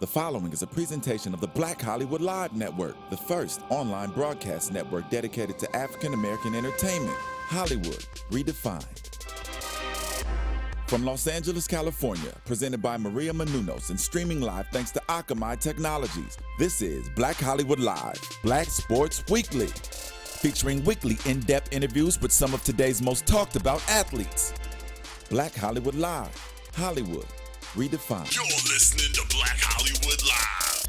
The following is a presentation of the Black Hollywood Live Network, the first online broadcast network dedicated to African American entertainment. Hollywood Redefined. From Los Angeles, California, presented by Maria Menounos and streaming live thanks to Akamai Technologies. This is Black Hollywood Live, Black Sports Weekly, featuring weekly in-depth interviews with some of today's most talked about athletes. Black Hollywood Live, Hollywood Redefined. You're listening to Black Hollywood Live.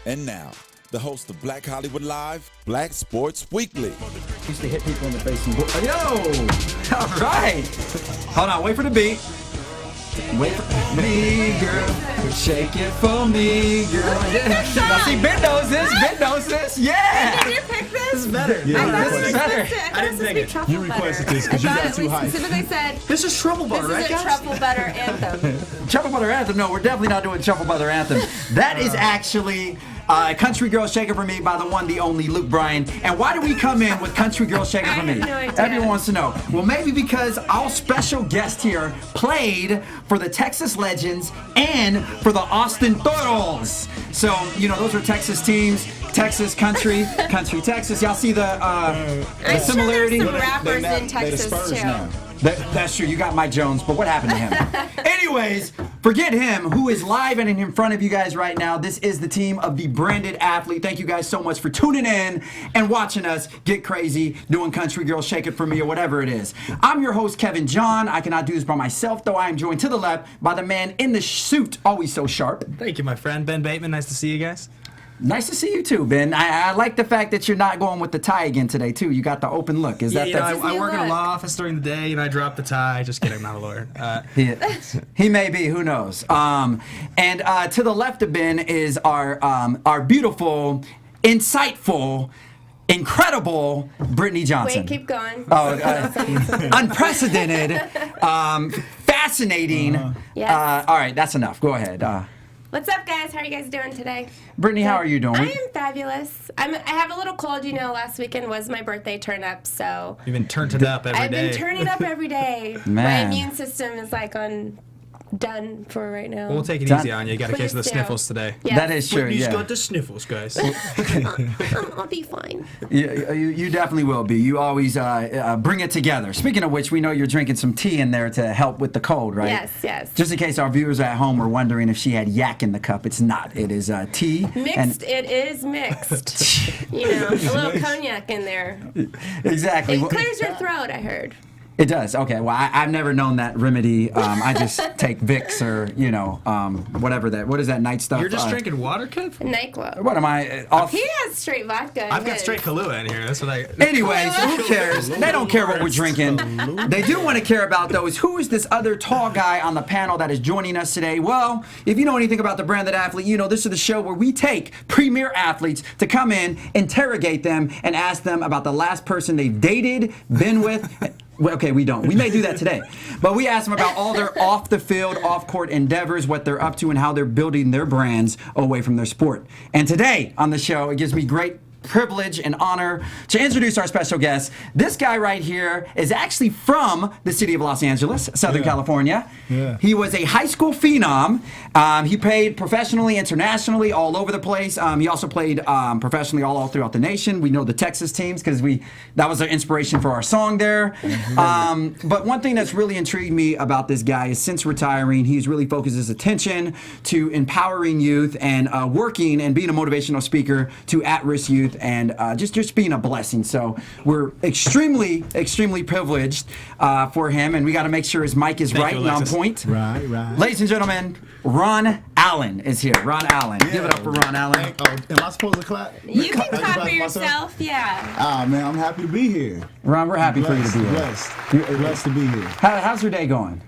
And now, the host of Black Hollywood Live, Black Sports Weekly. Used to hit people in the face and yo! All right. Hold on, wait for the beat. Wait for me, girl. Shake it for me, girl. Now see, Ben knows this. Ben knows this. Yeah. Did you pick this? This is better. Yeah, This is better. I didn't think it. You requested this because you got too hyped. Specifically said This is Truffle Butter, this right, is a guys? truffle butter anthem. Truffle Butter Anthem. No, we're definitely not doing Truffle Butter Anthem. That is actually Country Girl Shake It For Me by the one, the only Luke Bryant. And why do we come in with Country Girl Shake It For Me? I have no idea. Everyone wants to know. Well, maybe because our special guest here played for the Texas Legends and for the Austin Toros. So, you know, those are Texas teams. Texas, country, Texas. Y'all see the similarity? Sure there's some rappers They in Texas the Spurs too. now. That's true. You got Mike Jones, but what happened to him? Anyways, forget him, who is live and in front of you guys right now. This is the team of the Branded Athlete. Thank you guys so much for tuning in and watching us get crazy, doing Country Girl Shake It For Me or whatever it is. I'm your host, Kevin John. I cannot do this by myself, though. I am joined to the left by the man in the suit, always so sharp. Thank you, my friend. Ben Bateman, nice to see you guys. Nice to see you too, Ben. I like the fact that you're not going with the tie again today, too. You got the open look. Is that I work in a law office during the day, and I drop the tie. Just kidding, I'm not a lawyer. He may be, who knows. And to the left of Ben is our beautiful, insightful, incredible Brittany Johnson. Wait, keep going. Oh, unprecedented, fascinating. Yes. All right, that's enough. Go ahead. What's up, guys? How are you guys doing today? Brittany, how are you doing? I am fabulous. I have a little cold. You know, last weekend was my birthday turn up, so You've been turned it up every I've day. been turning up every day. Man. My immune system is like done for right now. We'll take it Done. easy on you. You got a case of the Please do. sniffles today. Yes. That is true, Brittany's yeah. got the sniffles, guys. I'll be fine. You definitely will be. You always bring it together. Speaking of which, we know you're drinking some tea in there to help with the cold, right? Yes. Just in case our viewers at home are wondering if she had yak in the cup, it's not. It is tea. Mixed. It is mixed. You know, a little cognac in there. Exactly. It clears your throat, I heard. It does. Okay. Well, I've never known that remedy. I just take Vicks or whatever that. What is that night stuff? You're just drinking water, Kev? NyQuil. What am I? Off? He has straight vodka. in I've got his. straight Kahlua in here. That's what I... Anyways, who cares? They don't care what we're drinking. They do want to care about, though, is who is this other tall guy on the panel that is joining us today? Well, if you know anything about the Branded Athlete, you know this is the show where we take premier athletes to come in, interrogate them, and ask them about the last person they've dated, been with. Well, okay, we don't. We may do that today. But we ask them about all their off-the-field, off-court endeavors, what they're up to, and how they're building their brands away from their sport. And today on the show, it gives me great privilege and honor to introduce our special guest. This guy right here is actually from the city of Los Angeles, Southern California. Yeah. He was a high school phenom. He played professionally, internationally, all over the place. He also played professionally all throughout the nation. We know the Texas teams because that was our inspiration for our song there. But one thing that's really intrigued me about this guy is since retiring, he's really focused his attention to empowering youth and working and being a motivational speaker to at-risk youth and just being a blessing. So we're extremely privileged for him, and we got to make sure his mic is Thank right you, and on Alexis. point. Right. Ladies and gentlemen, Ron Allen is here. Ron Allen. Give it up for Ron Allen. Am I supposed to clap? You can I clap clap for myself? yourself, yeah. Ah, man, I'm happy to be here. Ron, we're happy for you to be here. Blessed to be here. How's your day going?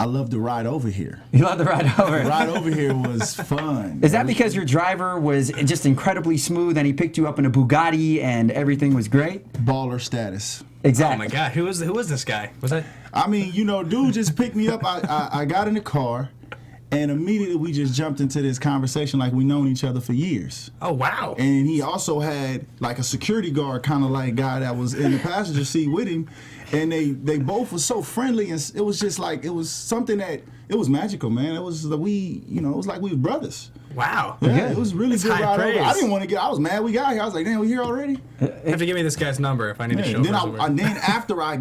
I love the ride over here. You love the ride over. The ride over here was fun. Is that because your driver was just incredibly smooth and he picked you up in a Bugatti and everything was great? Baller status. Oh, Exactly. my God. Who was this guy? Was that... I mean, dude just picked me up. I got in the car, and immediately we just jumped into this conversation like we known each other for years. Oh, wow. And he also had like a security guard kind of like guy that was in the passenger seat with him. and they both were so friendly, and it was just like, it was something that, it was magical, man. It was it was like we were brothers. Wow. Yeah, it was really good high ride over. praise. I didn't want to get. I was mad we got here. I was like, damn, we here already. You have to give me this guy's number if I need to show Then over. then after I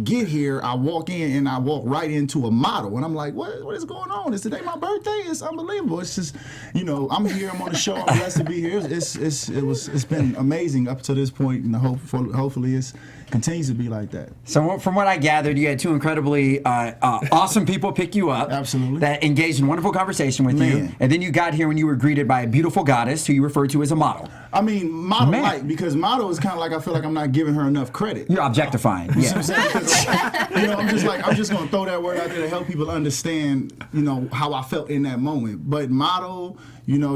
get here, I walk in and I walk right into a model, and I'm like, what is going on? Is today my birthday? It's unbelievable. It's just, I'm here. I'm on the show. I'm blessed to be here. It's been amazing up to this point, and hopefully it continues to be like that. So from what I gathered, you had two incredibly awesome people pick you up. Absolutely. That engaged in wonderful conversation with you. Man. And then you got here when you were greeted by a beautiful goddess who you referred to as a model. I mean, model Man. like, because model is kind of like, I feel like I'm not giving her enough credit. You're objectifying. You know Yeah. what I'm saying? 'Cause, I'm just gonna throw that word out there to help people understand, how I felt in that moment. But model,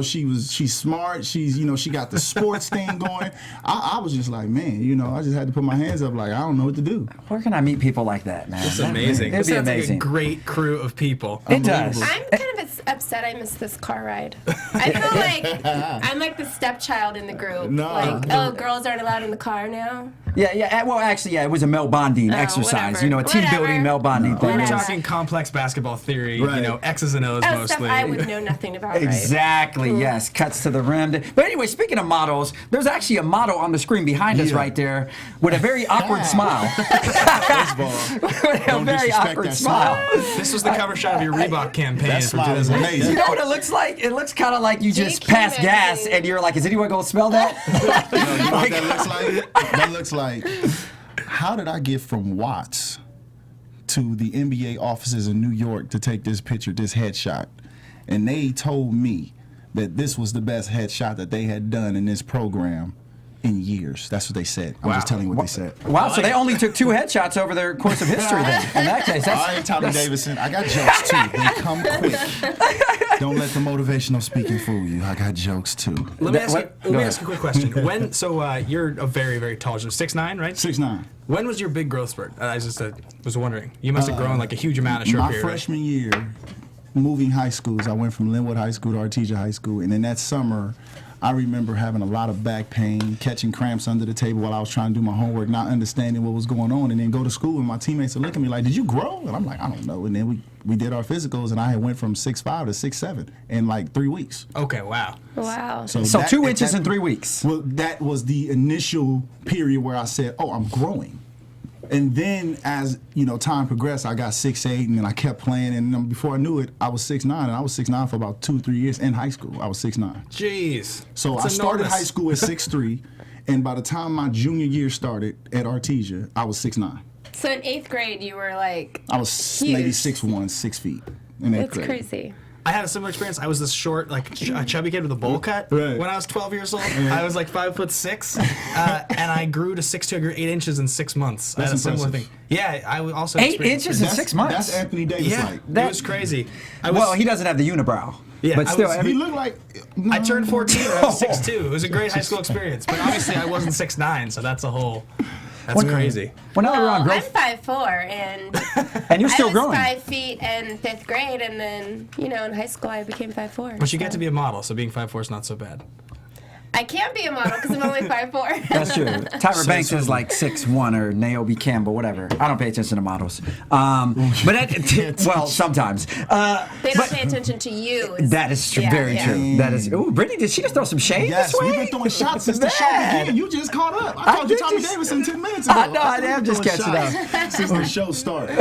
she's smart. She's, she got the sports thing going. I was just like, man, I just had to put my hands up, like, I don't know what to do. Where can I meet people like that, man? It's amazing. It'd This be sounds amazing. like a great crew of people. It does. I'm kind of upset I missed this car ride. I feel like I'm like the stepchild in the group. No. Girls aren't allowed in the car now. Yeah. Well, actually, it was a male bonding exercise. whatever. A team building male bonding thing. We're Whatever. talking complex basketball theory, Right. X's and O's Oh, stuff mostly. I would know nothing about. Right? Exactly, yes. Cuts to the rim. But anyway, speaking of models, there's actually a model on the screen behind us Yeah. right there with a very awkward smile. First of all, With a don't very disrespect awkward that smile. This was the cover shot of your Reebok campaign that from smile is 2008. You amazing. know what it looks like? It looks kind of like you just GQ passed gas magazine. and you're like, is anyone going to smell that? You know what that looks like? That looks like, how did I get from Watts to the NBA offices in New York to take this picture, this headshot? And they told me that this was the best headshot that they had done in this program in years. That's what they said. I'm just telling you what they said. Wow, so they only took 2 headshots over their course of history then. In that case, All that's... right, Tommy Davidson, I got jokes too. They come quick. Don't let the motivational speaking fool you. I got jokes too. Let me ask you Go a ahead. quick question. You're a very, very tall, 6'9", right? 6'9". When was your big growth spurt? I just was wondering. You must have grown like a huge amount of short My period. right? freshman year, moving high schools, I went from Linwood High School to Artesia High School, and in that summer, I remember having a lot of back pain, catching cramps under the table while I was trying to do my homework, not understanding what was going on, and then go to school, and my teammates would look at me like, did you grow? And I'm like, I don't know. And then we did our physicals, and I had went from 6'5" to 6'7" in like 3 weeks. Okay, wow. Wow. So that- 2 inches that- in 3 weeks. Well, that was the initial period where I said, oh, I'm growing. And then as, time progressed, I got 6'8", and then I kept playing, and before I knew it, I was 6'9", and I was 6'9" for about 2-3 years in high school. I was 6'9". Jeez. So That's I started enormous. high school at 6'3", and by the time my junior year started at Artesia, I was 6'9". So in 8th grade, you were like, I was Huge. maybe 6'1", 6 feet in 8th that's grade. crazy. I had a similar experience. I was this short, like a chubby kid with a bowl cut. Right. When I was 12 years old, I was like 5'6", and I grew to 6'2". I grew 8 inches in 6 months. I had a That's similar impressive. thing. Yeah, I also 8 experienced inches in this. 6 months? That's Anthony Davis Yeah, like. it was crazy. I was, Well, he doesn't have the unibrow. Yeah, but I still, was- He looked like... I turned 14 and I was 6'2". It was a great high school experience, but obviously I wasn't 6'9", so that's When- crazy. Well, now that we're on I'm growth, 5'4", and and you're still I was growing. 5 feet in 5th grade, and then in high school I became 5'4". But you get to be a model, so being 5'4" is not so bad. I can't be a model because I'm only 5'4". That's true. Tyra Banks is like 6'1", or Naomi Campbell, whatever. I don't pay attention to models. Well, sometimes. They don't pay attention to you. That is true. Yeah, Very yeah. true. That is. Ooh, Brittany, did she just throw some shade Yes, this way? we've been throwing shots since the show Man. began. You just caught up. I I told you did Tommy just- Davidson 10 minutes ago. I know, I We've been am just throwing catching shots since the show started.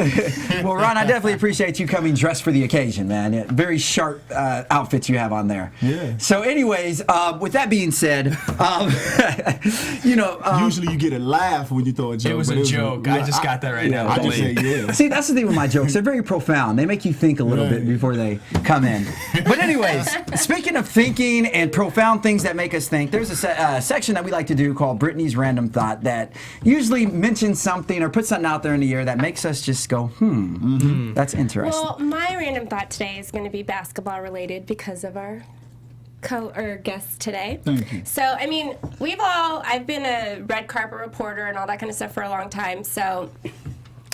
Well, Ron, I definitely appreciate you coming dressed for the occasion, man. Yeah, very sharp outfits you have on there. Yeah. So, anyways, with that being said, Usually you get a laugh when you throw a joke. It was but a joke. I just got that right now. I just say yeah. See, that's the thing with my jokes. They're very profound. They make you think a little bit before they come in. But anyways, speaking of thinking and profound things that make us think, there's a section that we like to do called Brittany's Random Thought that usually mentions something or puts something out there in the air that makes us just go, that's interesting. Well, my random thought today is going to be basketball related because of our guest today. Thank you. So, I've been a red carpet reporter and all that kind of stuff for a long time. So,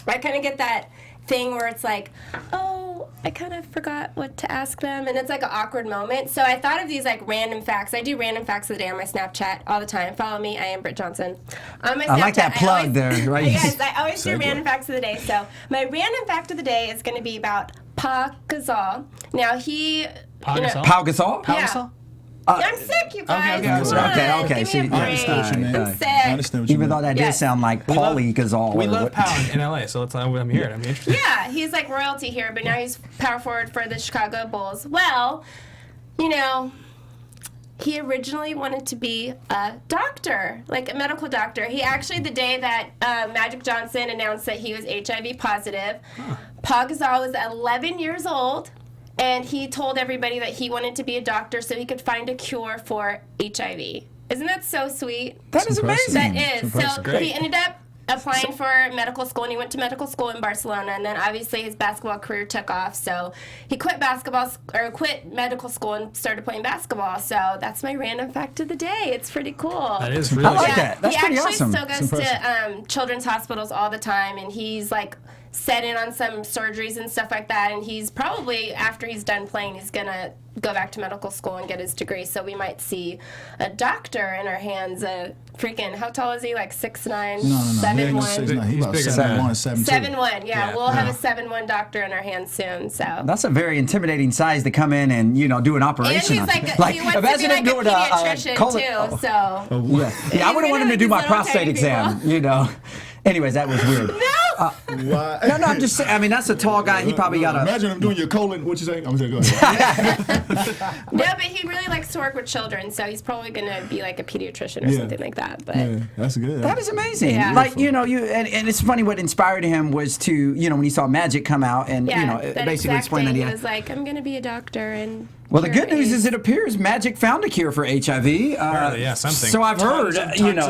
I kind of get that thing where it's like, oh, I kind of forgot what to ask them, and it's like an awkward moment. So I thought of these like random facts. I do random facts of the day on my Snapchat all the time. Follow me. I am Britt Johnson. On my Snapchat, I like that plug there, right? Yes, I always do random facts of the day. So my random fact of the day is going to be about Pau Gasol. Now he... Pau Gasol? Pau Gasol? Pau Yeah. Gasol? I'm sick, you guys. okay, Come sorry. on, Okay. Give See, me a I break. understand what you mean. I'm sick. I understand what you Even mean. though that did Yes. sound like Paulie Gasol. We or love what- Pau in LA, so I'm here. I'm interested. Yeah, he's like royalty here, but now he's power forward for the Chicago Bulls. Well, you know, he originally wanted to be a doctor, like a medical doctor. He actually, the day that Magic Johnson announced that he was HIV positive, Pau Gasol was 11 years old, and he told everybody that he wanted to be a doctor so he could find a cure for HIV. Isn't that so sweet? That is impressive. amazing. That is. So Great. he ended up applying for medical school, and he went to medical school in Barcelona, and then obviously his basketball career took off, so he quit quit medical school and started playing basketball. So that's my random fact of the day. It's pretty cool. That is really I like good. that. That's he pretty actually awesome. still goes to children's hospitals all the time, and he's like set in on some surgeries and stuff like that, and he's probably, after he's done playing, he's gonna go back to medical school and get his degree, so we might see a doctor in our hands. Freaking, how tall is he? Like 6'9", No. He ain't no 6'9". He He's about bigger than 7'1", 7'2". 7'1", yeah. Yeah. We'll have a 7'1" doctor in our hands soon, so. That's a very intimidating size to come in and do an And operation. he's on. like, he wants to be imagine him like a doing pediatrician colon- too, so. Yeah, I He's wouldn't want him gonna to do my just little prostate tiny exam. Anyways, that was weird. Why? No, I'm just saying. I mean, that's a tall guy. He probably got a. Imagine him doing your colon. What you say? I'm gonna go ahead. No, but he really likes to work with children, so he's probably going to be like a pediatrician or Yeah. something like that. But Yeah, that's good. That is amazing. Yeah. Like and it's funny what inspired him was to when he saw Magic come out and yeah, it that basically exact explained day that he was like, I'm going to be a doctor and. Well, the cure good news AIDS. is it appears Magic found a cure for HIV. Apparently, yeah, something. So I've heard,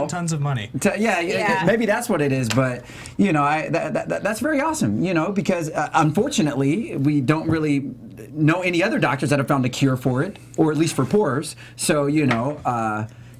Tons of money. Yeah. maybe that's what it is. But that's very awesome. Because unfortunately, we don't really know any other doctors that have found a cure for it, or at least for pores. So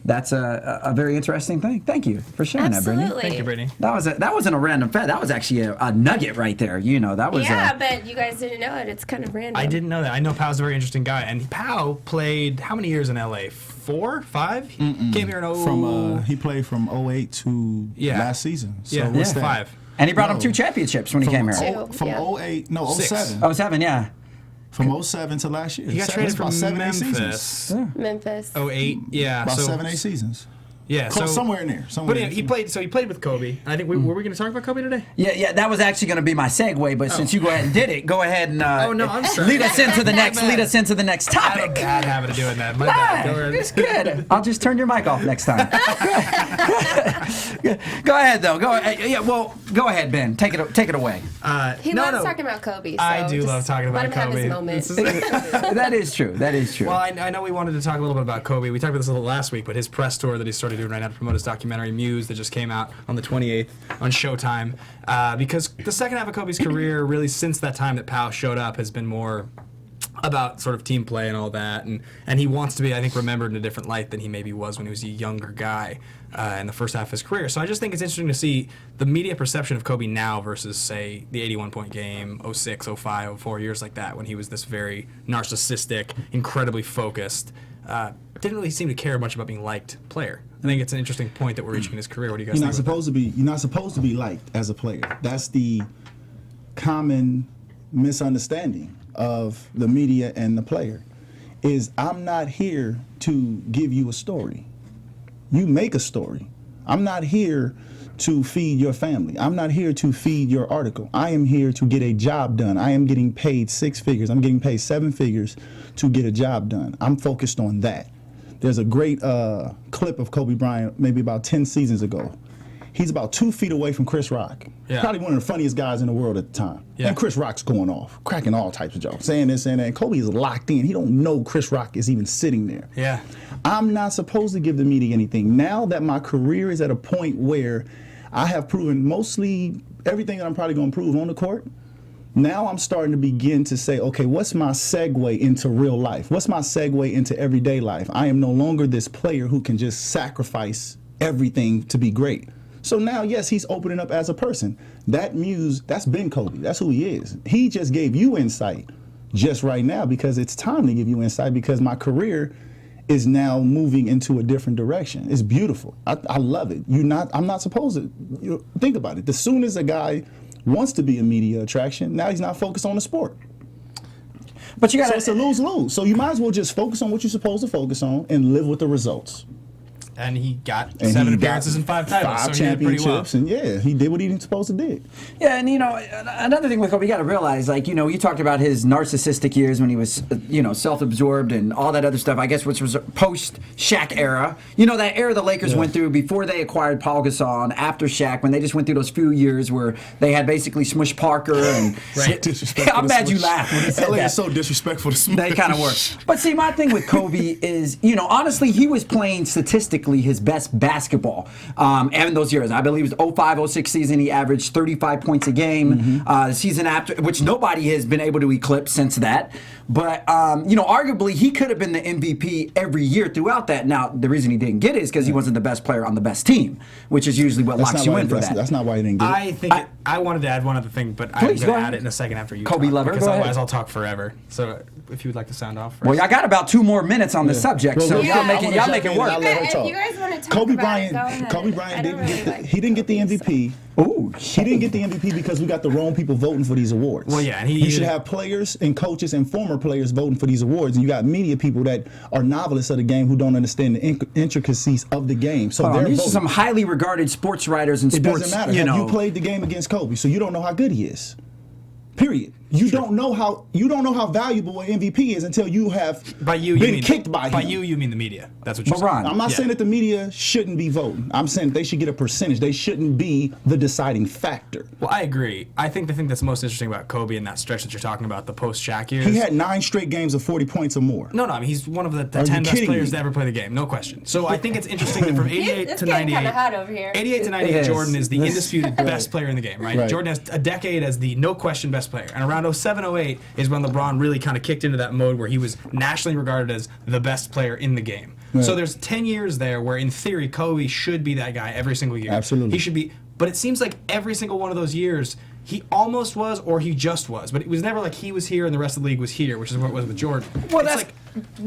that's a very interesting thing. Thank you for sharing that, Brittany. Absolutely. Thank you, Brittany. That wasn't a random fact. That was actually a nugget right there. That was. Yeah, but you guys didn't know it. It's kind of random. I didn't know that. I know Pau's a very interesting guy, and Pau played how many years in LA? 4, 5? He came here in From he played from 08 to Yeah. last season. So Yeah, what's that? 5. And he brought him No. 2 championships when he came here. From Yeah. 08, no, 6. 07. Oh, 7, yeah. From 07 to last year. He got That's traded about from 7, 8 seasons. Memphis. Memphis. 08, yeah. About so 7, 8 seasons. Yeah, Close, so somewhere in there. Somewhere But in he there. played. So he played with Kobe. I think were we going to talk about Kobe today? Yeah, that was actually going to be my segue, but since you go ahead and did it, go ahead and Oh, no, I'm sorry. lead us into the next. bad. Lead us into the next I have a topic. bad habit of doing that. My bad. Go ahead. It's good. I'll just turn your mic off next time. Go ahead, though. Go. Yeah. Well, go ahead, Ben. Take it away. He loves talking about Kobe. So I do just love talking about let him Kobe. Have his moment. This is- That is true. That is true. Well, I know we wanted to talk a little bit about Kobe. We talked about this a little last week, but his press tour that he's started doing right now to promote his documentary Muse that just came out on the 28th on Showtime. Because the second half of Kobe's career, really since that time that Pau showed up, has been more about sort of team play and all that, and he wants to be, I think, remembered in a different light than he maybe was when he was a younger guy in the first half of his career. So I just think it's interesting to see the media perception of Kobe now versus, say, the 81-point game, 06, 05, 04, years like that, when he was this very narcissistic, incredibly focused, didn't really seem to care much about being liked player. I think it's an interesting point that we're reaching in his career. What do you guys You're think? not supposed to be liked as a player. That's the common misunderstanding of the media and the player. Is I'm not here to give you a story. You make a story. I'm not here to feed your family. I'm not here to feed your article. I am here to get a job done. I am getting paid 6 figures. I'm getting paid 7 figures to get a job done. I'm focused on that. There's a great clip of Kobe Bryant maybe about 10 seasons ago. He's about 2 feet away from Chris Rock. Yeah. Probably one of the funniest guys in the world at the time. Yeah. And Chris Rock's going off, cracking all types of jokes, saying this and that. And Kobe is locked in. He don't know Chris Rock is even sitting there. Yeah. I'm not supposed to give the media anything. Now that my career is at a point where I have proven mostly everything that I'm probably going to prove on the court, now I'm starting to begin to say, okay, what's my segue into real life? What's my segue into everyday life? I am no longer this player who can just sacrifice everything to be great. So now, yes, he's opening up as a person. That muse, that's been Kobe. That's who he is. He just gave you insight just right now because it's time to give you insight because my career is now moving into a different direction. It's beautiful. I love it. I'm not supposed to. Think about it. As soon as a guy wants to be a media attraction, now he's not focused on the sport. But you got So it's a lose-lose. So you might as well just focus on what you're supposed to focus on and live with the results. And he got 7 appearances and 5 titles. 5 so he did pretty well. championships, and yeah, he did what he was supposed to do. Yeah, and another thing with Kobe, you got to realize, you talked about his narcissistic years when he was, self-absorbed and all that other stuff. I guess which was post-Shaq era. That era the Lakers went through before they acquired Paul Gasol, and after Shaq, when they just went through those few years where they had basically Smush Parker and. Disrespectful. I'm glad you laughed when he said LA that. is so disrespectful to Smush. They kind of were. But see, my thing with Kobe is, honestly, he was playing statistically his best basketball in those years. I believe it was 05-06 season. He averaged 35 points a game. The season after, which nobody has been able to eclipse since that. But, arguably, he could have been the MVP every year throughout that. Now, the reason he didn't get it is because he wasn't the best player on the best team, which is usually what locks you in for that. That's not why he didn't get it. I wanted to add one other thing, but I'm Please, going go to ahead. add it in a second after you Kobe talk, lover, because go ahead. otherwise I'll talk forever. So if you would like to sound off first. Well, I got about 2 more minutes on the subject, so Yeah, y'all make it work. I'll let her If talk. you guys want to talk Kobe about Bryant, it, go ahead. Kobe Bryant I don't didn't really get the, like he didn't get the MVP. Ooh, He didn't get the MVP because we got the wrong people voting for these awards. Well, yeah, and you should have players and coaches and former players voting for these awards, and you got media people that are novelists of the game who don't understand the intricacies of the game. So they're these are voting. some highly regarded sports writers and It sports. doesn't matter. You played the game against Kobe, so you don't know how good he is. Period. You don't know how valuable an MVP is until you have been kicked by him. By you mean the media. That's what you're Ron, saying. I'm not saying that the media shouldn't be voting. I'm saying they should get a percentage. They shouldn't be the deciding factor. Well, I agree. I think the thing that's most interesting about Kobe and that stretch that you're talking about, the post-Shaq years. He had 9 straight games of 40 points or more. No, I mean, he's one of the Are you 10 best kidding players me? to ever play the game, no question. So I think it's interesting that from 88 It's to getting 98, kind of hot over here. 88 to 98, Jordan is the undisputed best player in the game, right? Right. Jordan has a decade as the no-question best player. And around 07-08 is when LeBron really kind of kicked into that mode where he was nationally regarded as the best player in the game. Right. So there's 10 years there where, in theory, Kobe should be that guy every single year. Absolutely. He should be. But it seems like every single one of those years, he almost was or he just was. But it was never like he was here and the rest of the league was here, which is what it was with Jordan. Well,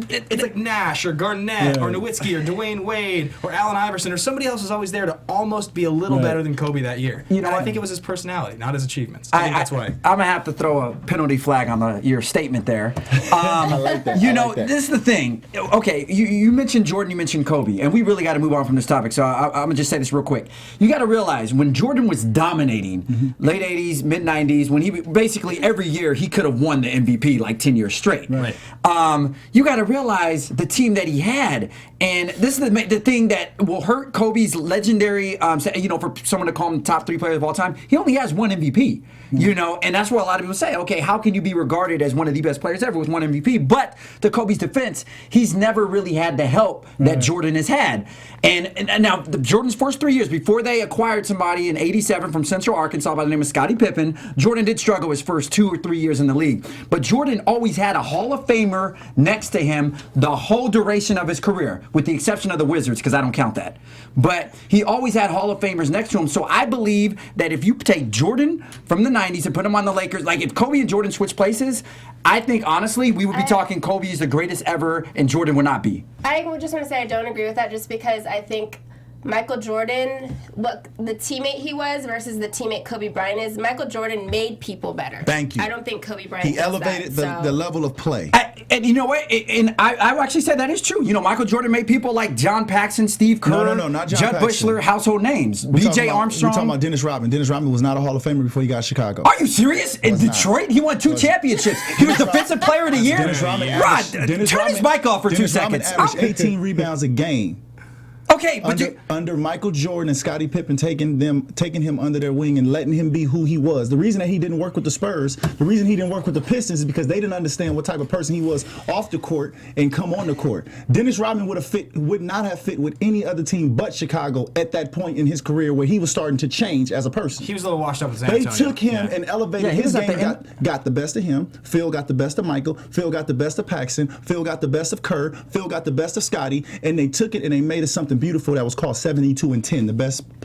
It's like Nash or Garnett or Nowitzki or Dwayne Wade or Allen Iverson or somebody else was always there to almost be a little better than Kobe that year. You know and I what? think it was his personality, not his achievements. I think that's why. I'm gonna have to throw a penalty flag on your statement there. I like that. You I know, like that. this is the thing. Okay, you mentioned Jordan, you mentioned Kobe, and we really got to move on from this topic. So I'm gonna just say this real quick. You got to realize when Jordan was dominating, late '80s, mid '90s, when he basically every year he could have won the MVP like 10 years straight. Right. You got to realize the team that he had, and this is the thing that will hurt Kobe's legendary. For someone to call him top 3 players of all time, he only has 1 MVP. And that's what a lot of people say. Okay, how can you be regarded as one of the best players ever with 1 MVP? But to Kobe's defense, he's never really had the help that Jordan has had. And now Jordan's first 3 years before they acquired somebody in '87 from Central Arkansas by the name of Scottie Pippen, Jordan did struggle his first 2 or 3 years in the league. But Jordan always had a Hall of Famer next to him the whole duration of his career, with the exception of the Wizards, because I don't count that. But he always had Hall of Famers next to him. So I believe that if you take Jordan from the '90s and put him on the Lakers, like if Kobe and Jordan switch places, I think honestly we would be talking Kobe is the greatest ever and Jordan would not be. I just want to say I don't agree with that just because I think Michael Jordan, the teammate he was versus the teammate Kobe Bryant is, Michael Jordan made people better. Thank you. I don't think Kobe Bryant He does elevated that, the level of play. And you know what? And I actually said that is true. Michael Jordan made people like John Paxson, Steve Kerr, No, not John Judd Paxson. Bushler, household names. We're talking B.J. about- Armstrong. We're talking about Dennis Rodman. Dennis Rodman was not a Hall of Famer before he got to Chicago. Are you serious? In Was not. Detroit, he won 2 championships. He was Defensive Player of the Year. Dennis Rodman Rod, averaged- turn his mic off for 2 Dennis Rodman seconds. averaged 18 rebounds a game. Okay, but Under Michael Jordan and Scottie Pippen taking him under their wing and letting him be who he was. The reason that he didn't work with the Spurs, the reason he didn't work with the Pistons is because they didn't understand what type of person he was off the court and come on the court. Dennis Rodman would not have fit with any other team but Chicago at that point in his career where he was starting to change as a person. He was a little washed up with San They Antonio. took him and elevated his game. Got the best of him. Phil got the best of Michael. Phil got the best of Paxson. Phil got the best of Kerr. Phil got the best of Scotty. And they took it and they made it something beautiful that was called 72-10, the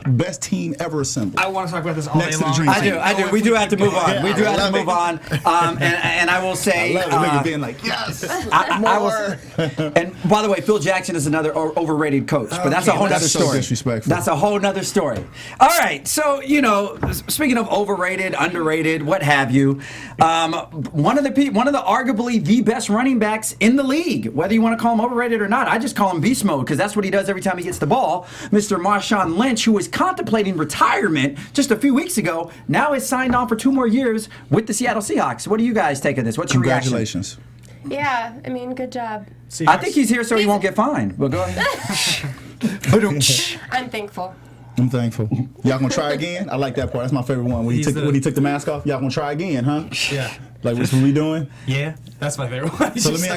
best team ever assembled. I want to talk about this all Next day to the long. dream team. I do. We do have to move on. Yeah, We do I have to love move it. on. And I will say, I love it. Niggas being like, yes, I will. And by the way, Phil Jackson is another overrated coach, but that's a whole that's nother so story. disrespectful. That's a whole nother story. All right, so speaking of overrated, underrated, what have you, one of the arguably the best running backs in the league, whether you want to call him overrated or not, I just call him beast mode because that's what he does every time he gets the ball. Mr. Marshawn Lynch, who was contemplating retirement just a few weeks ago, now is signed on for 2 more years with the Seattle Seahawks. What do you guys take of this? What's your reaction? Congratulations. Yeah, I mean, good job. I think he's here so he won't get fined. Well, go ahead. I'm thankful. I'm thankful. Y'all gonna try again? I like that part. That's my favorite one. When he took the mask off. Y'all gonna try again, huh? Yeah. Like what's we doing? Yeah, that's my favorite one. So let me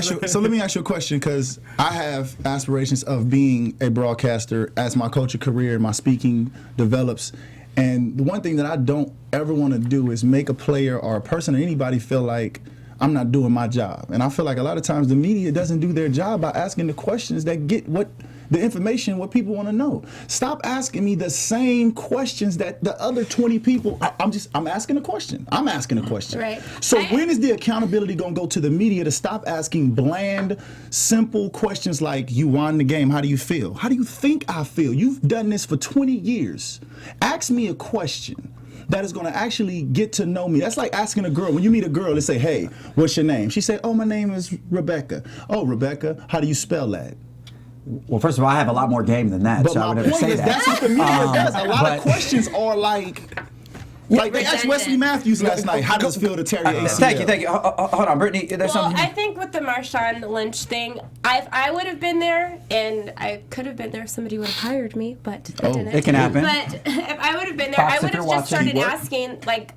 ask you a question, because I have aspirations of being a broadcaster as my coaching career and my speaking develops. And the one thing that I don't ever want to do is make a player or a person or anybody feel like I'm not doing my job. And I feel like a lot of times the media doesn't do their job by asking the questions that get the information, what people want to know. Stop asking me the same questions that the other 20 people. I'm asking a question. I'm asking a question. Right. So when is the accountability going to go to the media to stop asking bland, simple questions like, you won the game, how do you feel? How do you think I feel? You've done this for 20 years. Ask me a question that is going to actually get to know me. That's like asking a girl. When you meet a girl and say, hey, what's your name? She say, oh, my name is Rebecca. Oh, Rebecca, how do you spell that? Well, first of all, I have a lot more game than that, But so I would my never point say is, that. that's what the media does. A lot of questions are like they asked Wesley Matthews last night, how does it feel to tear your ACL? Thank you. Hold on, Brittany. There's Well, something. I think with the Marshawn Lynch thing, I would have been there, and I could have been there if somebody would have hired me, but that didn't. it can happen. But if I would have been there, Fox, I if would you're have just watching, started asking, like,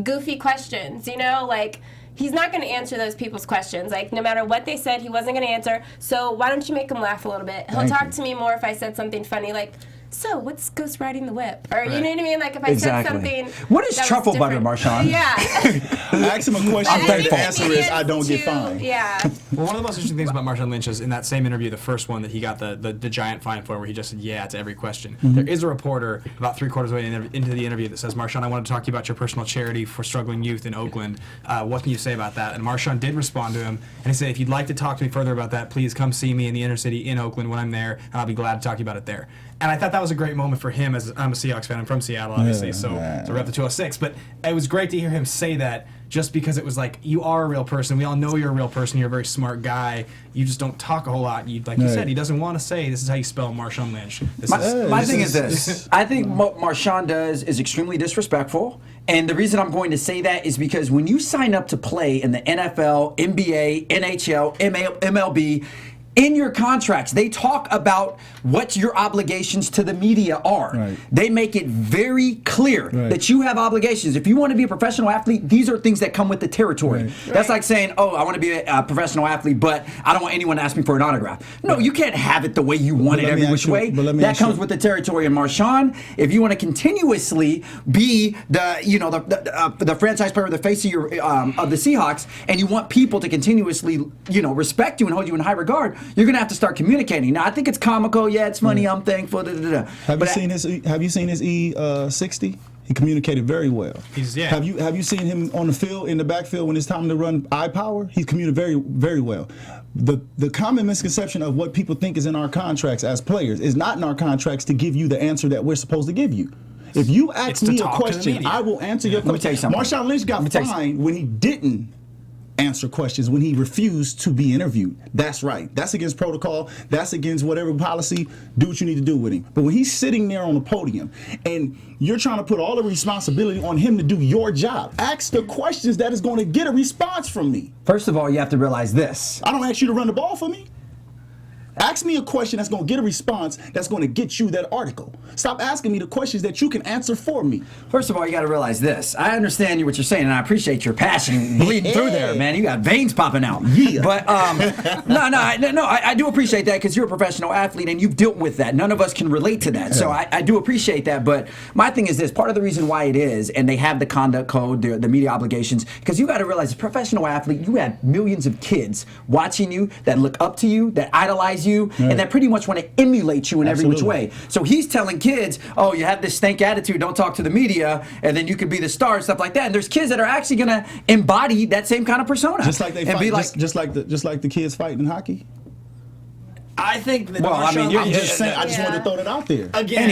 goofy questions, like... He's not going to answer those people's questions. Like, no matter what they said, he wasn't going to answer. So why don't you make him laugh a little bit? He'll talk to me more if I said something funny, like, so what's Ghost riding the whip? Or, you know what I mean? Like, if I said something. What is that was truffle butter, different. Marshawn? Yeah. Ask him a question, I'm and thankful. the answer is, I don't get fined. Yeah. Well, one of the most interesting things about Marshawn Lynch is in that same interview, the first one that he got the giant fine for, where he just said yeah to every question. There is a reporter about 3/4 way into the interview that says, Marshawn, I want to talk to you about your personal charity for struggling youth in Oakland. What can you say about that? And Marshawn did respond to him, and he said, if you'd like to talk to me further about that, please come see me in the inner city in Oakland when I'm there, and I'll be glad to talk to you about it there. And I thought that was a great moment for him, as I'm a Seahawks fan. I'm from Seattle, obviously, so we're at the 206. But it was great to hear him say that, just because it was like, you are a real person. We all know you're a real person. You're a very smart guy. You just don't talk a whole lot. Like you said, he doesn't want to say, this is how you spell Marshawn Lynch. My thing is this. I think what Marshawn does is extremely disrespectful. And the reason I'm going to say that is because when you sign up to play in the NFL, NBA, NHL, MLB, in your contracts, they talk about what your obligations to the media are. Right. They make it very clear that you have obligations. If you want to be a professional athlete, these are things that come with the territory. Right. That's like saying, oh, I want to be a professional athlete, but I don't want anyone to ask me for an autograph. No, you can't have it the way you want it every which way. That comes with the territory. And Marshawn, if you want to continuously be the franchise player, the face of the Seahawks, and you want people to continuously respect you and hold you in high regard, you're gonna have to start communicating. Now, I think it's comical. Yeah, it's funny. I'm thankful. Have you seen his E60? He communicated very well. Have you seen him on the field, in the backfield, when it's time to run eye power? He's communicated very, very well. The common misconception of what people think is in our contracts as players is not in our contracts to give you the answer that we're supposed to give you. If you ask me a question, I will answer your question. Let me tell you something. Marshawn Lynch got fined when he didn't answer questions, when he refused to be interviewed. That's right. That's against protocol. That's against whatever policy. Do what you need to do with him. But when he's sitting there on the podium and you're trying to put all the responsibility on him to do your job, ask the questions that is going to get a response from me. First of all, you have to realize this. I don't ask you to run the ball for me. Ask me a question that's going to get a response that's going to get you that article. Stop asking me the questions that you can answer for me. First of all, you got to realize this. I understand what you're saying, and I appreciate your passion bleeding through there, man. You got veins popping out. Yeah. But I do appreciate that, because you're a professional athlete and you've dealt with that. None of us can relate to that. So I do appreciate that. But my thing is this. Part of the reason why it is, and they have the conduct code, the media obligations, because you got to realize, as a professional athlete, you have millions of kids watching you that look up to you, that idolize idolize you and that pretty much want to emulate you in every which way. So he's telling kids, oh, you have this stank attitude, don't talk to the media, and then you could be the star and stuff like that. And there's kids that are actually going to embody that same kind of persona. Just like they and fight, be like, just like the kids fighting in hockey. I think that Well, I mean, I'm just saying. I just wanted to throw that out there. Again,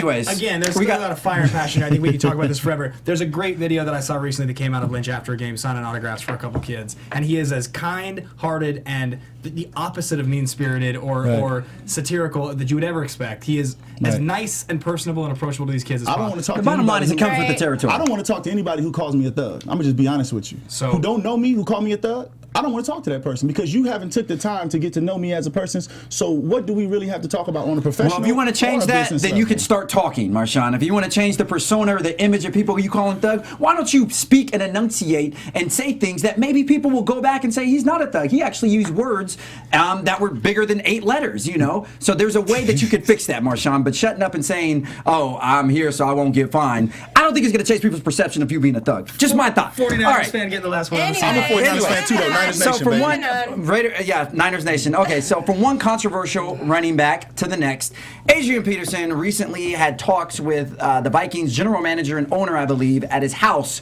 there's still a lot of fire and passion. I think we could talk about this forever. There's a great video that I saw recently that came out of Lynch after a game signing autographs for a couple kids, and he is as kind-hearted and the opposite of mean-spirited or satirical that you would ever expect. He is as nice and personable and approachable to these kids as possible. I don't want to talk. the bottom line is it comes with the territory. I don't want to talk to anybody who calls me a thug. I'm gonna just be honest with you. So, who don't know me, who call me a thug, I don't want to talk to that person because you haven't took the time to get to know me as a person. So what do we really have to talk about on a professional? well, if you want to change or a that, business then you level? could start talking, Marshawn. If you want to change the persona or the image of people who you call them thug, why don't you speak and enunciate and say things that maybe people will go back and say he's not a thug. He actually used words that were bigger than 8 letters, you know? So there's a way that you could fix that, Marshawn. But shutting up and saying, oh, I'm here so I won't get fined, I don't think it's going to change people's perception of you being a thug. Just my thought. 49ers All right. fan getting the last one. Anyway. I'm a 49ers fan too, though. Niners So Nation, from baby. one, Niners Nation. Okay, so from one controversial running back to the next, Adrian Peterson recently had talks with the Vikings general manager and owner, I believe, at his house.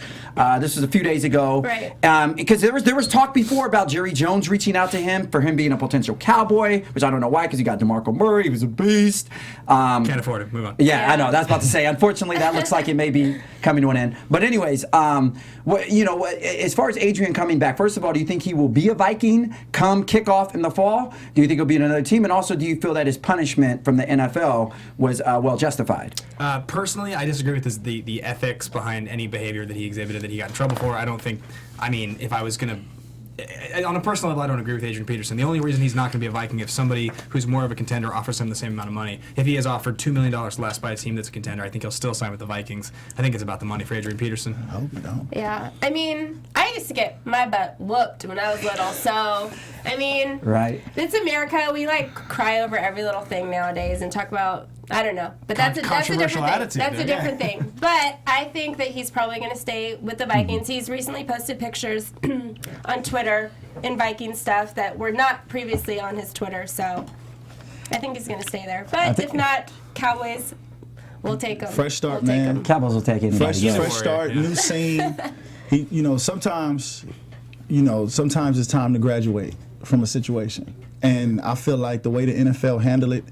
This was a few days ago, right? Because there was talk before about Jerry Jones reaching out to him for him being a potential Cowboy, which I don't know why, because he got DeMarco Murray, he was a beast. Can't afford it. Move on. Yeah, I know. That's about to say. Unfortunately, that looks like it may be coming to an end. But anyways, as far as Adrian coming back, first of all, do you think he will be a Viking come kickoff in the fall? Do you think he'll be in another team? And also, do you feel that his punishment from the NFL was well justified? Personally, I disagree with the ethics behind any behavior that he exhibited that he got in trouble for. I don't think. I mean, if I was gonna. On a personal level, I don't agree with Adrian Peterson. The only reason he's not going to be a Viking if somebody who's more of a contender offers him the same amount of money. If he is offered $2 million less by a team that's a contender, I think he'll still sign with the Vikings. I think it's about the money for Adrian Peterson. I hope you don't. Yeah, I mean, I used to get my butt whooped when I was little, so, I mean, Right. It's America. We, cry over every little thing nowadays and talk about, I don't know, but that's a different Controversial thing. attitude, That's a yeah. different thing. But I think that he's probably going to stay with the Vikings. He's recently posted pictures on Twitter in Viking stuff that were not previously on his Twitter, so I think he's going to stay there. But if not, Cowboys will take him. Fresh start, We'll take man. him. Cowboys will take anybody. Fresh start, new scene. Sometimes it's time to graduate from a situation. And I feel like the way the NFL handled it,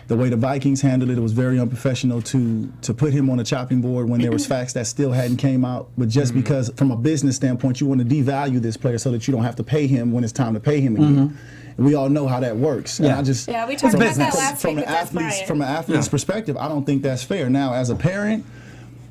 the way the Vikings handled it, it was very unprofessional to put him on a chopping board when there was facts that still hadn't came out. But just because, from a business standpoint, you want to devalue this player so that you don't have to pay him when it's time to pay him again. And we all know how that works. Yeah. And I We talked about that business. last week with Des Bryant. From an athlete's perspective, I don't think that's fair. Now, as a parent,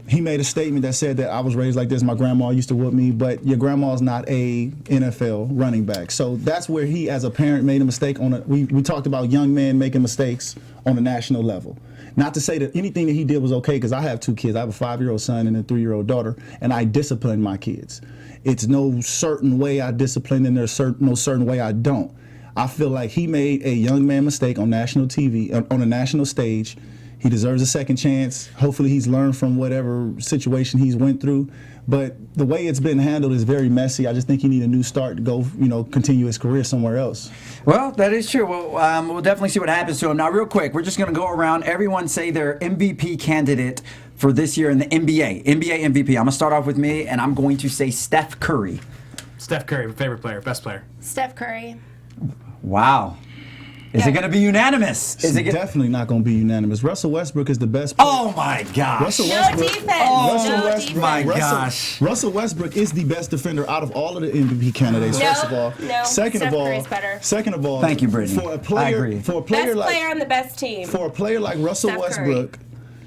he made a statement that said that I was raised like this. My grandma used to whoop me, but your grandma's not a NFL running back. So that's where he, as a parent, made a mistake we talked about young men making mistakes on a national level. Not to say that anything that he did was okay, because I have 2 kids. I have a 5-year-old son and a 3-year-old daughter, and I discipline my kids. It's no certain way I discipline, and there's no certain way I don't. I feel like he made a young man mistake on national TV, on a national stage. He deserves a second chance. Hopefully he's learned from whatever situation he's went through. But the way it's been handled is very messy. I just think he needs a new start to go, continue his career somewhere else. Well, that is true. Well, we'll definitely see what happens to him. Now, real quick, we're just going to go around. Everyone say their MVP candidate for this year in the NBA. NBA MVP. I'm going to start off with me, and I'm going to say Steph Curry. Steph Curry, favorite player, best player. Steph Curry. Wow. Is it going to be unanimous? It's Is it definitely not going to be unanimous. Russell Westbrook is the best player. Oh, my gosh. Russell No Westbrook. defense. Russell No Westbrook. defense. My gosh. Russell Westbrook is the best defender out of all of the MVP candidates. No, First of all, no, second Steph of all, Curry's better. second of all, Thank you, Brittany. For a player, I agree. for a Best player like player on the best team. for a player like Russell Steph Curry. Westbrook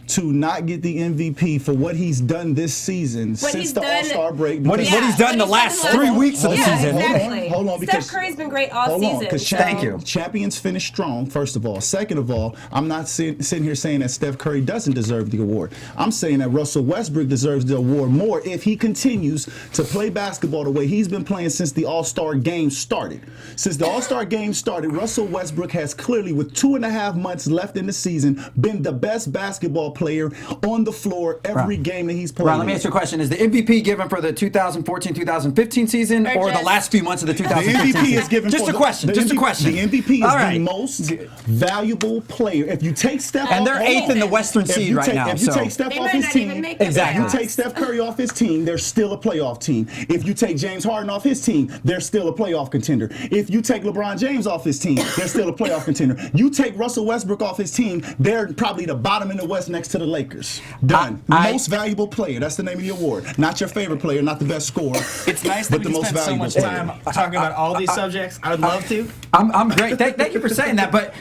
to not get the MVP for what he's done this season What since he's the done- All-Star break. What because- he's done the last 3 weeks of the Yeah, season. exactly. Hold on, because Steph Curry's been great all Hold on, season. because so- Thank you. champions finish strong, first of all. Second of all, I'm not sitting here saying that Steph Curry doesn't deserve the award. I'm saying that Russell Westbrook deserves the award more if he continues to play basketball the way he's been playing since the All-Star game started. Since the All-Star game started, Russell Westbrook has clearly, with 2.5 months left in the season, been the best basketball player on the floor every game that he's played. Ron, let me ask you a question. Is the MVP given for the 2014-2015 season or the last few months of the 2015 The MVP season? is given just for a question. The MVP is All the most valuable player. If you take Steph and off, they're 8th in the Western seed right now. If you take Steph They off might his not team, even make the Exactly. If you take Steph Curry off his team, they're still a playoff team. If you take James Harden off his team, they're still a playoff contender. If you take LeBron James off his team, they're still a playoff contender. You take Russell Westbrook off his team, they're probably the bottom in the West next to the Lakers. Done. Most valuable player. That's the name of the award. Not your favorite player, not the best scorer. It's nice that but we the can most spend so valuable much player. time talking about all these subjects. I would love to. I'm great. Thank you for saying that. But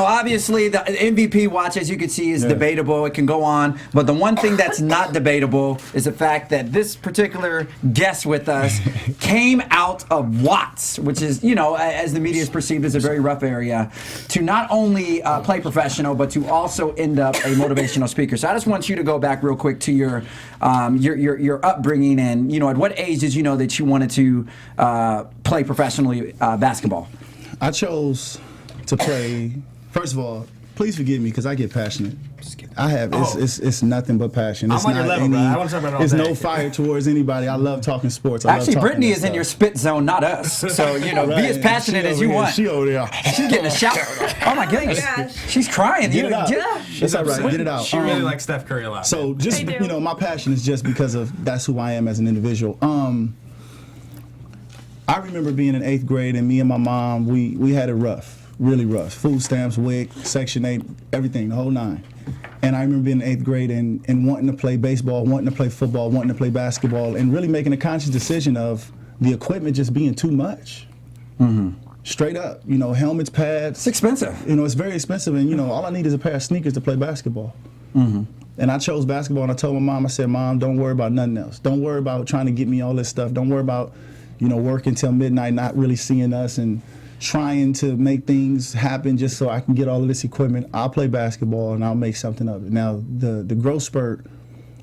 obviously the MVP watch, as you can see, is debatable. It can go on. But the one thing that's not debatable is the fact that this particular guest with us came out of Watts, which is, as the media is perceived as a very rough area, to not only play professional, but to also end up a motivational speaker. So I just want you to go back real quick to your upbringing, and at what age did you know that you wanted to play professionally basketball? I chose to play. First of all, please forgive me because I get passionate. I have it's nothing but passion. It's I'm on your level, bro. I want to talk about it all There's day. no fire towards anybody. I love talking sports. Actually, Brittany is in your spit zone, not us. So be as passionate as you want. She over there. She's getting a shout. Oh my goodness, she's crying. Get it out. Yeah. It's all right. Get it out. She really likes Steph Curry a lot. So just They do. my passion is just because of that's who I am as an individual. I remember being in 8th grade and me and my mom we had it rough. Really rough. Food stamps, WIC, Section 8, everything, the whole 9. And I remember being in 8th grade and wanting to play baseball, wanting to play football, wanting to play basketball, and really making a conscious decision of the equipment just being too much. Mm-hmm. Straight up, helmets, pads. It's expensive. It's very expensive, and all I need is a pair of sneakers to play basketball. Mm-hmm. And I chose basketball, and I told my mom, I said, Mom, don't worry about nothing else. Don't worry about trying to get me all this stuff. Don't worry about, working till midnight, not really seeing us, and trying to make things happen just so I can get all of this equipment. I'll play basketball and I'll make something of it. Now, the growth spurt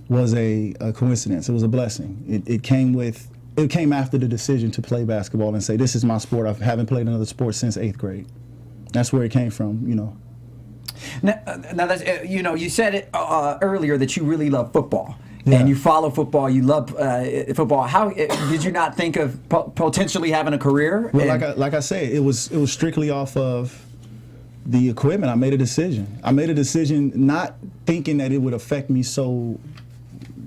was a coincidence. It was a blessing. It came after the decision to play basketball and say, this is my sport. I haven't played another sport since 8th grade. That's where it came from, Now that's, you said it earlier that you really love football. And you follow football, you love football. How did you not think of potentially having a career? Well, like I said, it was strictly off of the equipment. I made a decision. Not thinking that it would affect me so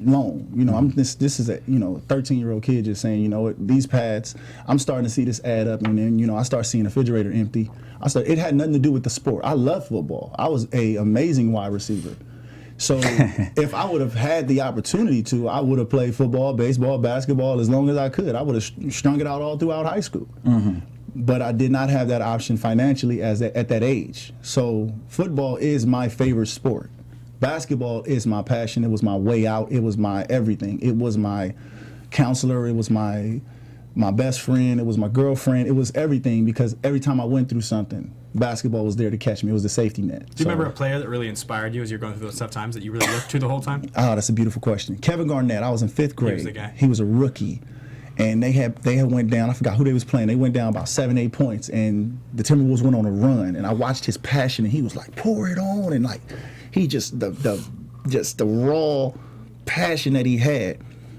long. This is a 13-year-old kid just saying, these pads, I'm starting to see this add up, and then I start seeing the refrigerator empty. It had nothing to do with the sport. I love football. I was an amazing wide receiver. So if I would have had the opportunity to, I would have played football, baseball, basketball as long as I could. I would have strung it out all throughout high school. Mm-hmm. But I did not have that option financially at that age. So football is my favorite sport. Basketball is my passion. It was my way out. It was my everything. It was my counselor. It was my best friend. It was my girlfriend. It was everything, because every time I went through something, basketball was there to catch me. It was the safety net. Do you remember a player that really inspired you as you're going through those tough times that you really looked to the whole time? Oh, that's a beautiful question. Kevin Garnett. I was in 5th grade. He was the guy. He was a rookie. And they had went down. I forgot who they was playing. They went down about 7-8 points, and the Timberwolves went on a run. And I watched his passion, and he was like, pour it on, and he just the raw passion that he had.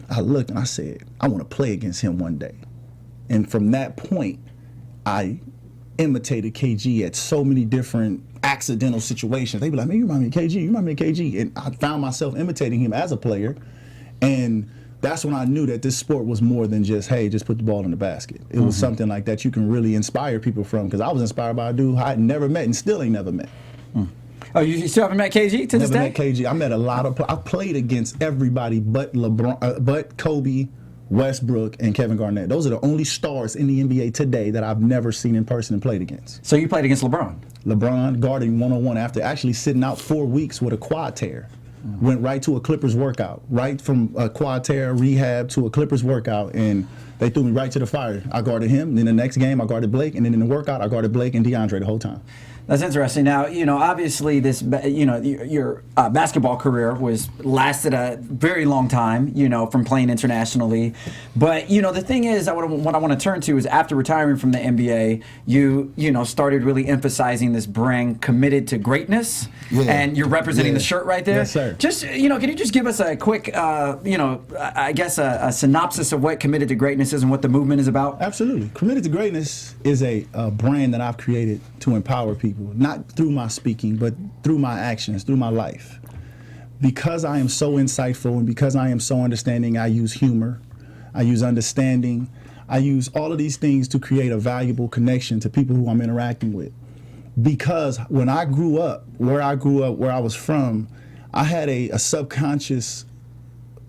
I looked and I said, I want to play against him one day. And from that point, I imitated KG at so many different accidental situations. They'd be like, man, you remind me of KG, you remind me of KG. And I found myself imitating him as a player. And that's when I knew that this sport was more than just, hey, just put the ball in the basket. It was something like that you can really inspire people from, because I was inspired by a dude I had never met and still ain't never met. Oh, you still haven't met KG to this day? Never met KG. I met a lot of. I played against everybody but LeBron, but Kobe, Westbrook, and Kevin Garnett. Those are the only stars in the NBA today that I've never seen in person and played against. So you played against LeBron? LeBron guarding one-on-one after actually sitting out 4 weeks with a quad tear. Went right to a Clippers workout, right from a quad tear rehab to a Clippers workout, and they threw me right to the fire. I guarded him, then the next game I guarded Blake, and then in the workout I guarded Blake and DeAndre the whole time. That's interesting. Now, obviously your basketball career lasted a very long time, from playing internationally. But, the thing is, what I want to turn to is after retiring from the NBA, you started really emphasizing this brand committed to greatness. Yeah. And you're representing the shirt right there. Yes, sir. Just, can you just give us a quick, I guess a synopsis of what Committed to Greatness is and what the movement is about? Absolutely. Committed to Greatness is a brand that I've created to empower people, not through my speaking, but through my actions, through my life. Because I am so insightful and because I am so understanding, I use humor, I use understanding, I use all of these things to create a valuable connection to people who I'm interacting with. Because when I grew up, where I was from, I had a subconscious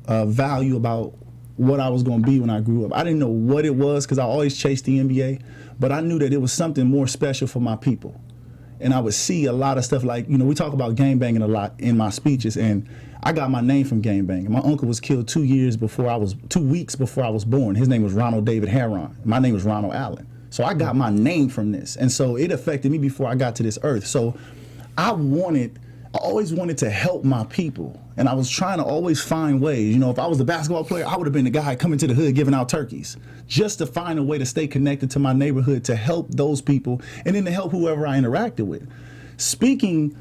value about what I was going to be when I grew up. I didn't know what it was because I always chased the NBA, but I knew that it was something more special for my people. And I would see a lot of stuff like, we talk about gang banging a lot in my speeches, and I got my name from gang banging. My uncle was killed 2 weeks before I was born. His name was Ronald David Heron. My name was Ronald Allen. So I got my name from this. And so it affected me before I got to this earth. So I always wanted to help my people. And I was trying to always find ways. If I was a basketball player, I would have been the guy coming to the hood giving out turkeys, just to find a way to stay connected to my neighborhood, to help those people, and then to help whoever I interacted with. Speaking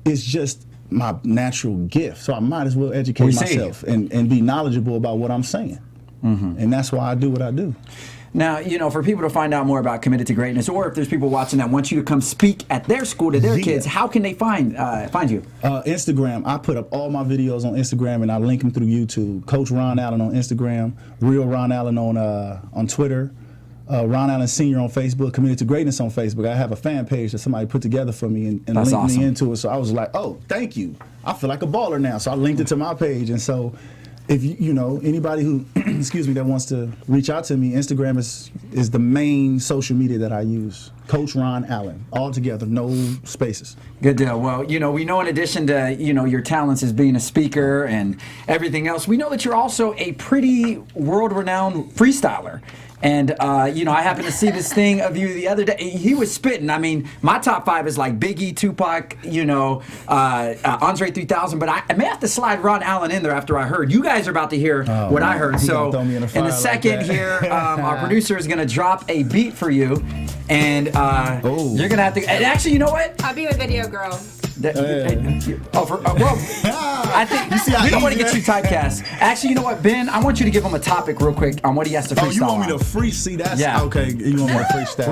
is just my natural gift, so I might as well educate myself and be knowledgeable about what I'm saying. Mm-hmm. And that's why I do what I do. Now, for people to find out more about Committed to Greatness, or if there's people watching that want you to come speak at their school to their kids, how can they find you? Instagram. I put up all my videos on Instagram, and I link them through YouTube. Coach Ron Allen on Instagram, Real Ron Allen on Twitter, Ron Allen Sr. on Facebook, Committed to Greatness on Facebook. I have a fan page that somebody put together for me and linked awesome. me into it. So I was like, oh, thank you. I feel like a baller now. So I linked it to my page, and so if anybody who that wants to reach out to me, Instagram is the main social media that I use. Coach Ron Allen, all together, no spaces. Good deal. Well, we know in addition to your talents as being a speaker and everything else, we know that you're also a pretty world-renowned freestyler. And, I happened to see this thing of you the other day. He was spitting. I mean, my top 5 is like Biggie, Tupac, Andre 3000. But I may have to slide Ron Allen in there after I heard. You guys are about to hear what I heard. So in the second here, our producer is going to drop a beat for you. And you're going to have to. And actually, you know what? I'll be a video girl. I think we don't want to get you typecast. Actually, you know what, Ben? I want you to give him a topic real quick on what he has to freestyle. Oh, you want me to freestyle? That's okay. You want me to freestyle?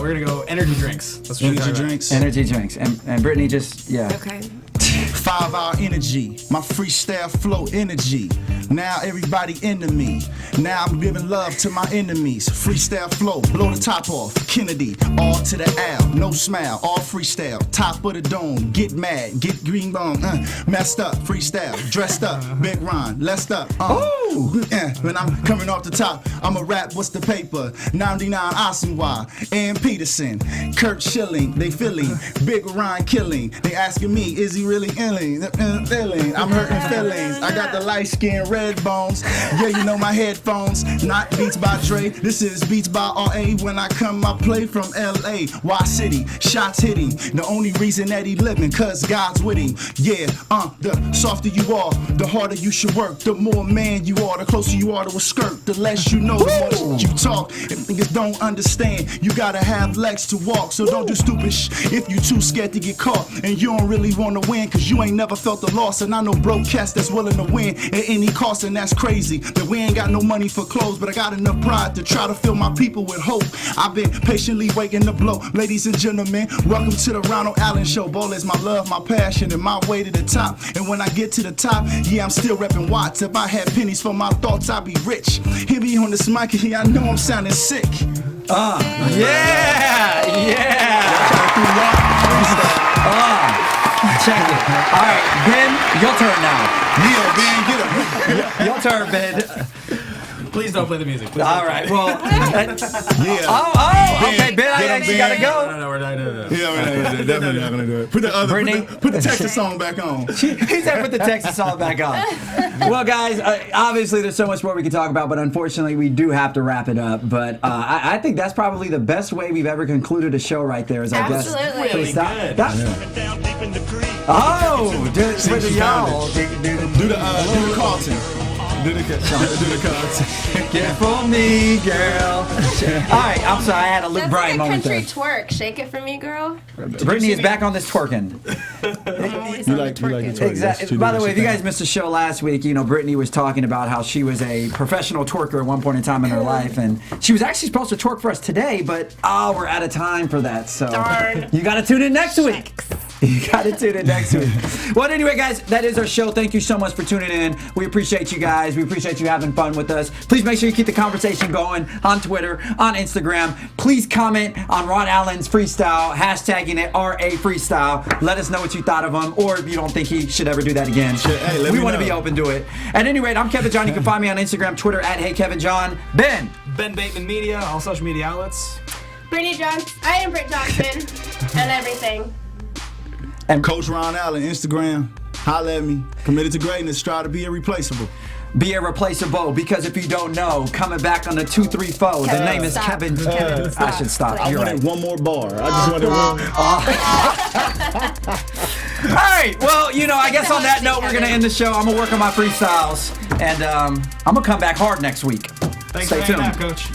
We're gonna go energy drinks. That's what energy drinks. Energy drinks, and Brittany just Okay. 5 hour energy, my freestyle flow energy. Now everybody into me. Now I'm giving love to my enemies. Freestyle flow, blow the top off. Kennedy, all to the L, no smile, all freestyle. Top of the dome, get mad, get green bone, messed up, freestyle, dressed up, big Ron, lessed up. When I'm coming off the top, I'ma rap. What's the paper? 99 Asamoah, and Peterson, Kurt Schilling, they feeling big Ron killing. They asking me, is he really illing? I'm hurting feelings. I got the light skin, red bones. Yeah, you know my headphones. Not Beats by Dre. This is Beats by RA. When I come, I play from LA. Y City, shots hitting. The only reason that he living, cause God's with him. Yeah, the softer you are, the harder you should work. The more man you are, the closer you are to a skirt. The less you know, the more you talk. If niggas don't understand, you gotta have legs to walk. So don't do stupid if you too scared to get caught. And you don't really wanna win, cause you ain't never felt the loss. And I know broke cats that's willing to win at any cost, and that's crazy. That we ain't got no money for clothes, but I got enough pride to try to fill my people with hope. I've been patiently waiting to blow. Ladies and gentlemen, welcome to the Ronald Allen Show. Ball is my love, my passion, and my way to the top. And when I get to the top, yeah, I'm still repping watts. If I had pennies for my thoughts, I'd be rich. Hit me on this mic, and I know I'm sounding sick. Check it. All right, Ben, your turn now. Yeah, Ben, get him. Your turn, Ben. Please don't play the music. Please All don't right. play. Well. Okay, Ben. I actually gotta go. No, we're not doing that. Yeah, we're definitely not gonna do it. Put the other, Brittany? put the Texas song back on. He said put the Texas song back on. Well, guys, obviously there's so much more we could talk about, but unfortunately we do have to wrap it up. But I think that's probably the best way we've ever concluded a show right there. Is I guess. Absolutely. Really good. Oh, do it for the y'all. Do the Carlton. Do the Carlton. Get for me, girl. All right, I'm sorry, I had a Luke That's Bryan like a moment country there. twerk. Shake it for me, girl. Brittany is back on this twerking. You like the twerk. Exactly. By the way, if you guys missed the show last week, Brittany was talking about how she was a professional twerker at one point in time in her life, and she was actually supposed to twerk for us today, but we're out of time for that. So Darn. you got to tune in next week. You got to tune in next week. Well, anyway, guys, that is our show. Thank you so much for tuning in. We appreciate you guys. We appreciate you having fun with us. Please make sure you keep the conversation going on Twitter, on Instagram. Please comment on Ron Allen's freestyle, hashtagging it RA Freestyle. Let us know what you thought of him, or if you don't think he should ever do that again. Hey, let we me want to know. be open to it. At any rate, I'm Kevin John. You can find me on Instagram, Twitter at HeyKevinJohn. Ben. Ben Bateman Media, all social media outlets. Brittany Johnson. I am Britt Johnson. And everything. And Coach Ron Allen, Instagram. Holla at me. Committed to greatness. Try to be irreplaceable. be irreplaceable, because if you don't know, coming back on the 234, the name is stop. Kevin. Kevin, I should stop. I You're wanted right. one more bar. I just wanted one. All right. Well, I guess on that note, we're going to end the show. I'm going to work on my freestyles, and I'm going to come back hard next week. Thanks Stay for hanging tuned. out, Coach.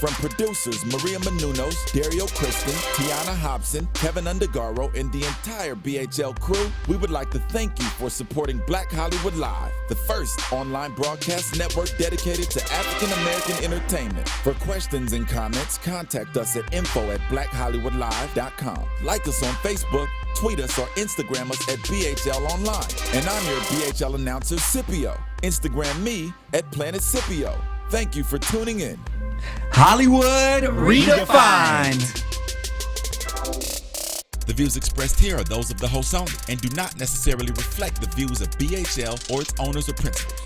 From producers Maria Menounos, Dario Kristen, Tiana Hobson, Kevin Undergaro, and the entire BHL crew, we would like to thank you for supporting Black Hollywood Live, the first online broadcast network dedicated to African American entertainment. For questions and comments, contact us at info@blackhollywoodlive.com. Like us on Facebook, tweet us, or Instagram us at BHL Online. And I'm your BHL announcer, Scipio. Instagram me at Planet Scipio. Thank you for tuning in. Hollywood redefined. The views expressed here are those of the host only and do not necessarily reflect the views of BHL or its owners or principals.